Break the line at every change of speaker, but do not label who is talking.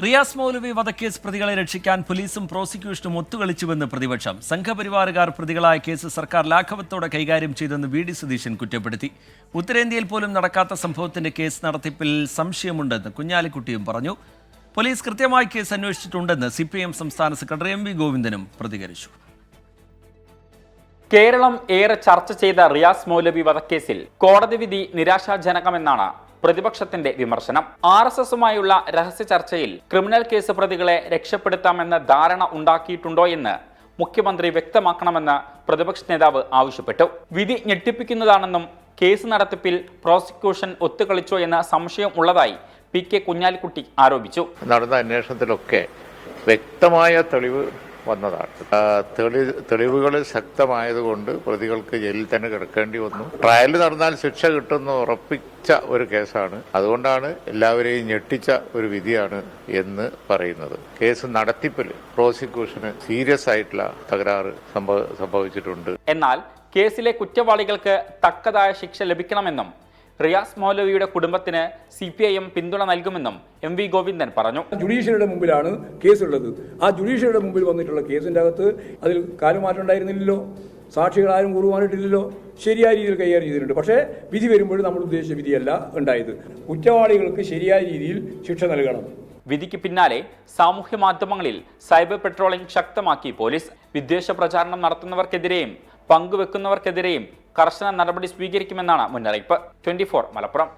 റിയാസ് മൗലവി വധക്കേസ് പ്രതികളെ രക്ഷിക്കാൻ പോലീസും പ്രോസിക്യൂഷനും ഒത്തുകളിച്ചുവെന്ന് പ്രതിപക്ഷം. സംഘപരിവാറുകാർ പ്രതികളായ കേസ് സർക്കാർ ലാഘവത്തോടെ കൈകാര്യം ചെയ്തെന്ന് വി.ഡി. സതീശൻ കുറ്റപ്പെടുത്തി. ഉത്തരേന്ത്യയിൽ പോലും നടക്കാത്ത സംഭവത്തിന്റെ കേസ് നടത്തിപ്പിൽ സംശയമുണ്ടെന്ന് കുഞ്ഞാലിക്കുട്ടിയും പറഞ്ഞു. പോലീസ് കൃത്യമായി കേസ് അന്വേഷിച്ചിട്ടുണ്ടെന്ന് CPIM സംസ്ഥാന സെക്രട്ടറി M.V. ഗോവിന്ദനും പ്രതികരിച്ചു.
കേരളം ഏറെ ചർച്ച ചെയ്ത റിയാസ് മൗലവി വധക്കേസിൽ കോടതി വിധി നിരാശാജനകമെന്നാണ് പ്രതിപക്ഷത്തിന്റെ വിമർശനം. RSSുമായുള്ള രഹസ്യ ചർച്ചയിൽ ക്രിമിനൽ കേസ് പ്രതികളെ രക്ഷപ്പെടുത്താമെന്ന ധാരണ ഉണ്ടാക്കിയിട്ടുണ്ടോ എന്ന് മുഖ്യമന്ത്രി വ്യക്തമാക്കണമെന്ന് പ്രതിപക്ഷ നേതാവ് ആവശ്യപ്പെട്ടു. വിധി ഞെട്ടിപ്പിക്കുന്നതാണെന്നും കേസ് നടത്തിപ്പിൽ പ്രോസിക്യൂഷൻ ഒത്തുകളിച്ചോ എന്ന സംശയം ഉള്ളതായി PK കുഞ്ഞാലിക്കുട്ടി ആരോപിച്ചു.
നടന്ന അന്വേഷണത്തിലൊക്കെ വ്യക്തമായ തെളിവ് വന്നതാണ്. തെളിവുകൾ ശക്തമായതുകൊണ്ട് പ്രതികൾക്ക് ജയിലിൽ തന്നെ കിടക്കേണ്ടി വന്നു. ട്രയൽ നടന്നാൽ ശിക്ഷ കിട്ടുന്ന ഉറപ്പിച്ച ഒരു കേസാണ്. അതുകൊണ്ടാണ് എല്ലാവരെയും ഞെട്ടിച്ച ഒരു വിധിയാണ് എന്ന് പറയുന്നത്. കേസ് നടത്തിപ്പിൽ പ്രോസിക്യൂഷന് സീരിയസ് ആയിട്ടുള്ള തകരാറ് സംഭവിച്ചിട്ടുണ്ട്.
എന്നാൽ കേസിലെ കുറ്റവാളികൾക്ക് തക്കതായ ശിക്ഷ ലഭിക്കണമെന്നും റിയാസ് മൗലവിയുടെ കുടുംബത്തിന് CPIM പിന്തുണ നൽകുമെന്നും M.V. ഗോവിന്ദൻ പറഞ്ഞു.
ജുഡീഷ്യറിയുടെ മുമ്പിലാണ് കേസുള്ളത്. ആ ജുഡീഷ്യറിയുടെ മുമ്പിൽ വന്നിട്ടുള്ള കേസിന്റെ അകത്ത് അതിൽ കാലുമാറ്റം ഉണ്ടായിരുന്നില്ലല്ലോ, സാക്ഷികളാരും കൂറുമാറിയിട്ടില്ലല്ലോ, ശരിയായ രീതിയിൽ കൈകാര്യം ചെയ്തിട്ടുണ്ട്. പക്ഷേ വിധി വരുമ്പോൾ നമ്മൾ ഉദ്ദേശിച്ച വിധിയല്ല ഉണ്ടായത്. കുറ്റവാളികൾക്ക് ശരിയായ രീതിയിൽ ശിക്ഷ നൽകണം.
വിധിക്ക് പിന്നാലെ സാമൂഹ്യ മാധ്യമങ്ങളിൽ സൈബർ പെട്രോളിംഗ് ശക്തമാക്കി പോലീസ്. വിദ്വേഷ പ്രചാരണം നടത്തുന്നവർക്കെതിരെയും പങ്കുവെക്കുന്നവർക്കെതിരെയും കർശന നടപടി സ്വീകരിക്കുമെന്നാണ് മുന്നറിയിപ്പ്. 24 മലപ്പുറം.